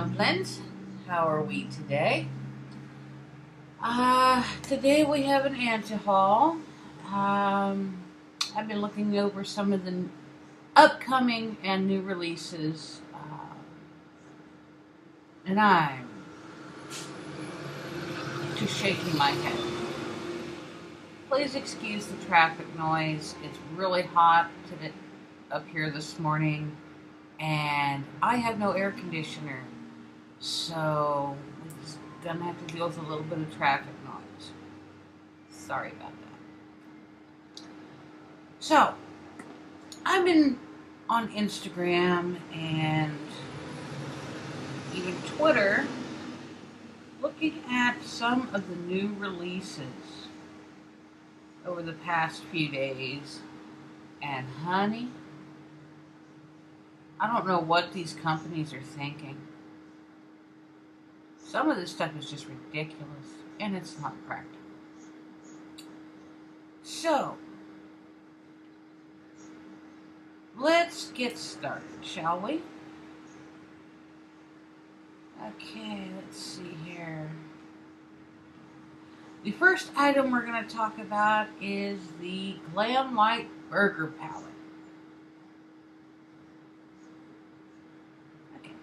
dumplins. How are we today? Today we have an anti-haul. I've been looking over some of the upcoming and new releases, and I'm just shaking my head. Please excuse the traffic noise. It's really hot up here this morning, and I have no air conditioner, so we're just gonna have to deal with a little bit of traffic noise. Sorry about that. So, I've been on Instagram and even Twitter looking at some of the new releases over the past few days, and honey, I don't know what these companies are thinking. Some of this stuff is just ridiculous, and it's not practical. So, let's get started, shall we? Okay, let's see here. The first item we're going to talk about is the Glam Mines Burger Palette. Okay.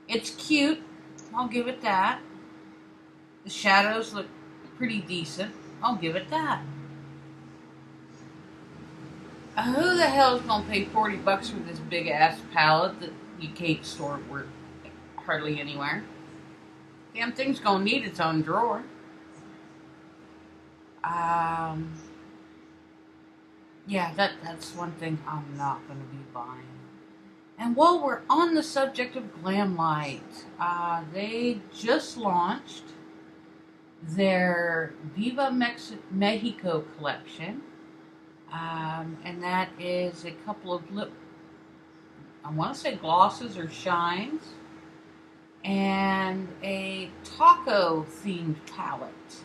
It's cute, I'll give it that. The shadows look pretty decent, I'll give it that. Who the hell is going to pay $40 for this big ass palette that you can't store hardly anywhere? Damn thing's going to need its own drawer. Yeah, that's one thing I'm not going to be buying. And while we're on the subject of Glam Mines, they just launched their Viva Mexico collection. And that is a couple of I want to say glosses or shines, and a taco themed palette.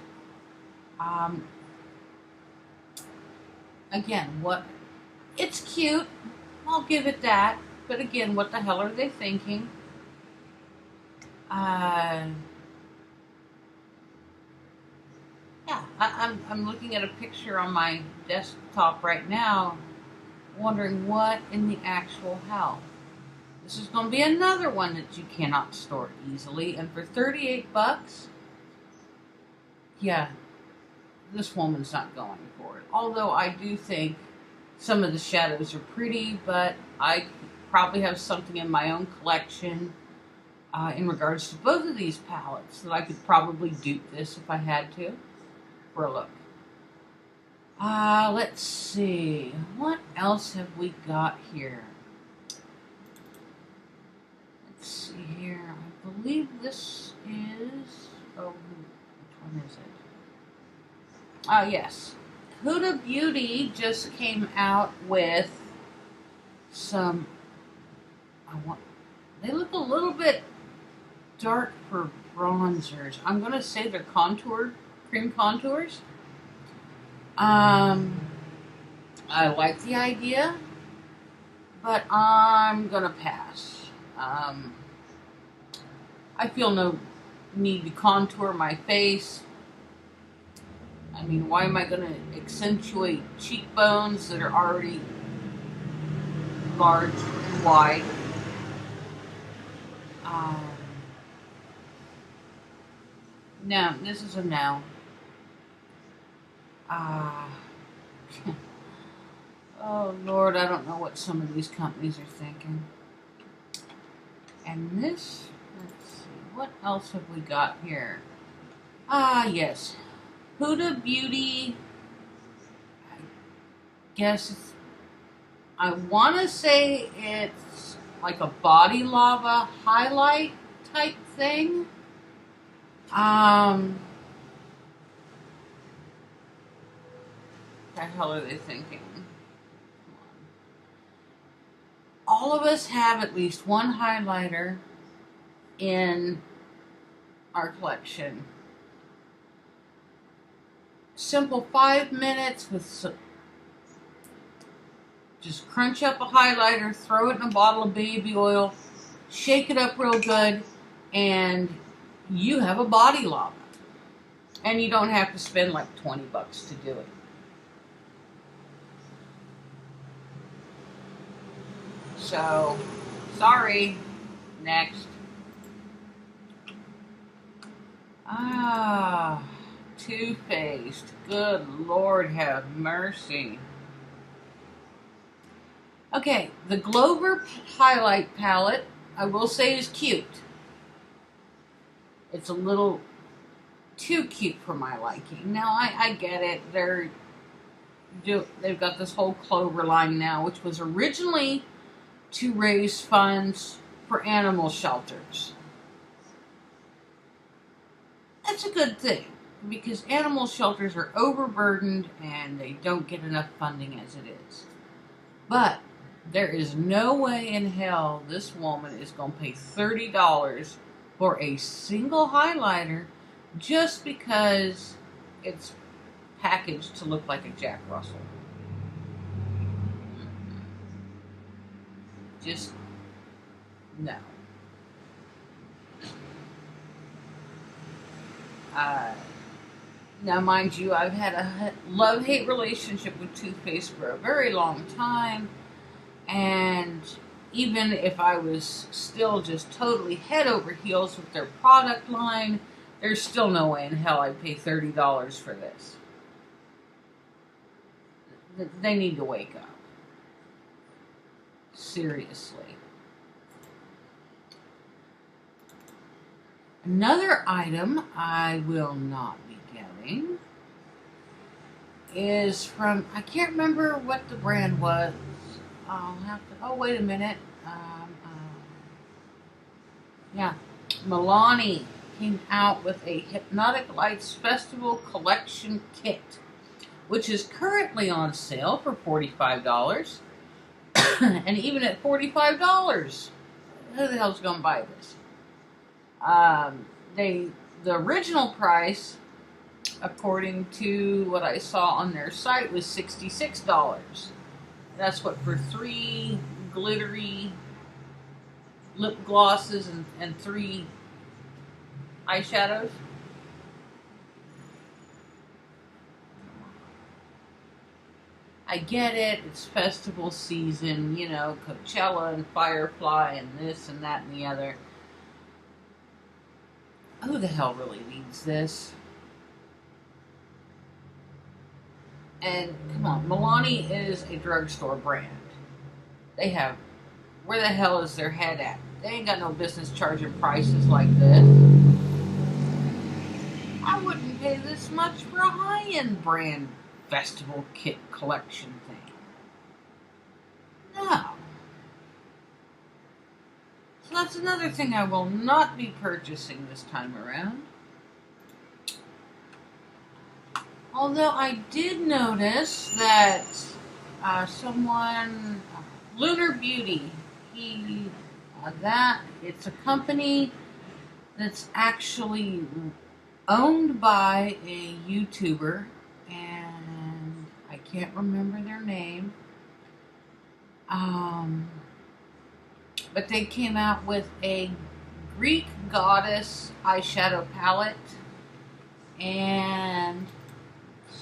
Again, it's cute, I'll give it that, but again, what the hell are they thinking? Yeah, I'm looking at a picture on my desktop right now, wondering what in the actual hell. This is going to be another one that you cannot store easily, and for $38, yeah, this woman's not going for it. Although I do think some of the shadows are pretty, but I probably have something in my own collection in regards to both of these palettes that I could probably dupe this if I had to. For a look. Let's see. What else have we got here? Let's see here. I believe this is... Oh, which one is it? Yes. Huda Beauty just came out with some... They look a little bit dark for bronzers. I'm going to say they're contoured. Cream contours. I like the idea, but I'm gonna pass. I feel no need to contour my face. I mean, why am I gonna accentuate cheekbones that are already large and wide? No, this is a no. Oh Lord, I don't know what some of these companies are thinking. And this, let's see, what else have we got here? Yes, Huda Beauty. I guess I want to say it's like a body lava highlight type thing. What the hell are they thinking? All of us have at least one highlighter in our collection. Simple 5 minutes with just crunch up a highlighter, throw it in a bottle of baby oil, shake it up real good, and you have a body lava. And you don't have to spend like 20 bucks to do it. So, sorry. Next. Too Faced. Good Lord have mercy. Okay, the Glover highlight palette, I will say, is cute. It's a little too cute for my liking. Now, I get it. They've got this whole Clover line now, which was originally to raise funds for animal shelters. That's a good thing, because animal shelters are overburdened and they don't get enough funding as it is. But there is no way in hell this woman is going to pay $30 for a single highlighter just because it's packaged to look like a Jack Russell. Just no. Now, mind you, I've had a love-hate relationship with Too Faced for a very long time, and even if I was still just totally head over heels with their product line, there's still no way in hell I'd pay $30 for this. They need to wake up. Seriously. Another item I will not be getting is from, I can't remember what the brand was. I'll have to, oh, wait a minute. Yeah, Milani came out with a Hypnotic Lights Festival Collection Kit, which is currently on sale for $45. And even at $45, who the hell's going to buy this? The original price, according to what I saw on their site, was $66. That's what, for 3 glittery lip glosses and 3 eyeshadows? I get it, it's festival season, you know, Coachella and Firefly and this and that and the other. Who the hell really needs this? And come on, Milani is a drugstore brand. They have, where the hell is their head at? They ain't got no business charging prices like this. I wouldn't pay this much for a high-end brand festival kit collection thing. No. So that's another thing I will not be purchasing this time around. Although I did notice that someone, Lunar Beauty, it's a company that's actually owned by a YouTuber, and I can't remember their name. But they came out with a Greek goddess eyeshadow palette, and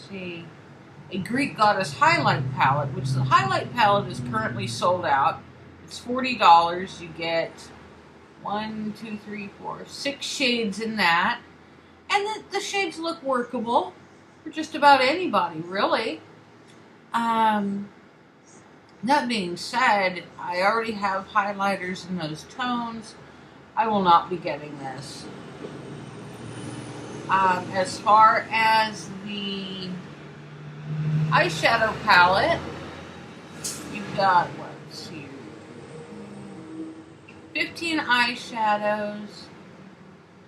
a Greek goddess highlight palette, which the highlight palette is currently sold out. It's $40. You get 6 shades in that, and the shades look workable for just about anybody, really. That being said, I already have highlighters in those tones. I will not be getting this. As far as the eyeshadow palette, you've got, let's see, 15 eyeshadows.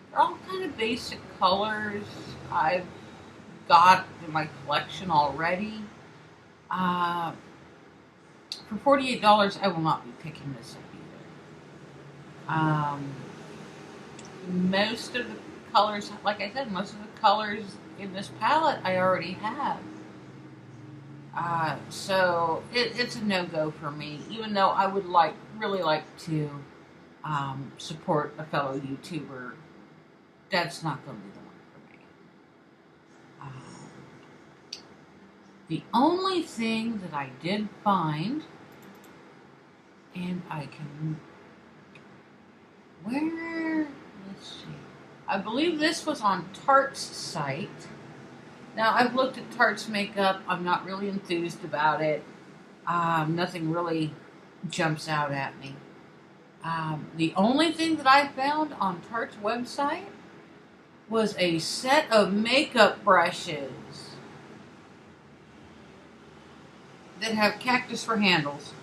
They're all kind of basic colors I've got in my collection already. For $48, I will not be picking this up either. Most of the colors, like I said, most of the colors in this palette I already have. So it's a no-go for me, even though I would really like to support a fellow YouTuber, that's not going to be the one for me. The only thing that I did find, and I can, let's see, I believe this was on Tarte's site. Now, I've looked at Tarte's makeup. I'm not really enthused about it. Nothing really jumps out at me. The only thing that I found on Tarte's website was a set of makeup brushes that have cactus for handles.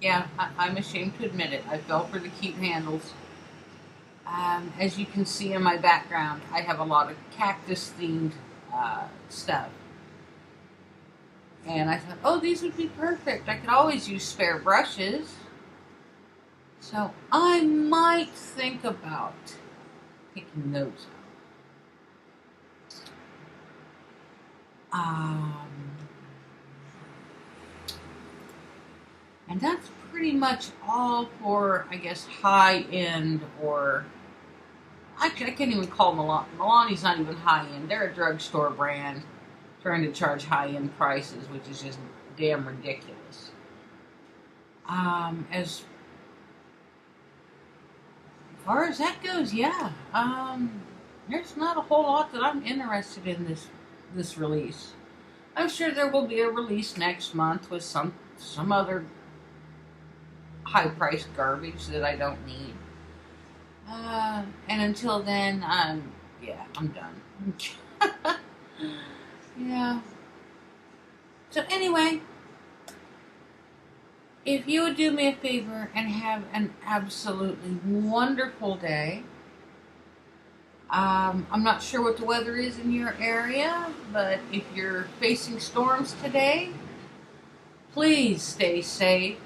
Yeah, I'm ashamed to admit it. I fell for the cute handles. As you can see in my background, I have a lot of cactus-themed stuff. And I thought, oh, these would be perfect. I could always use spare brushes. So I might think about picking those up. And that's pretty much all for, I guess, high-end, or I can't even call Milani. Milani's not even high-end. They're a drugstore brand trying to charge high-end prices, which is just damn ridiculous. As far as that goes, yeah. There's not a whole lot that I'm interested in this release. I'm sure there will be a release next month with some other high-priced garbage that I don't need. And until then, I'm done. Yeah. So anyway, if you would do me a favor and have an absolutely wonderful day. I'm not sure what the weather is in your area, but if you're facing storms today, please stay safe.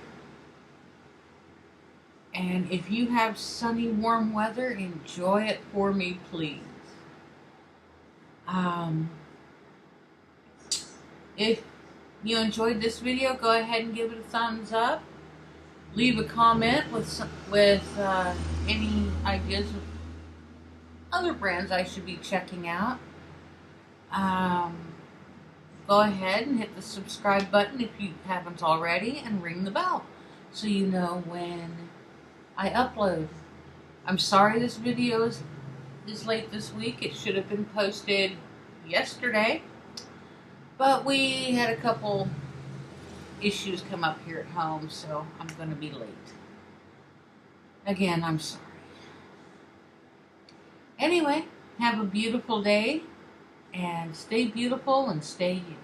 And if you have sunny, warm weather, enjoy it for me, please. If you enjoyed this video, go ahead and give it a thumbs up. Leave a comment with any ideas of other brands I should be checking out. Go ahead and hit the subscribe button if you haven't already, and ring the bell so you know when I upload. I'm sorry this video is late this week. It should have been posted yesterday, but we had a couple issues come up here at home, so I'm going to be late. Again, I'm sorry. Anyway, have a beautiful day, and stay beautiful and stay you.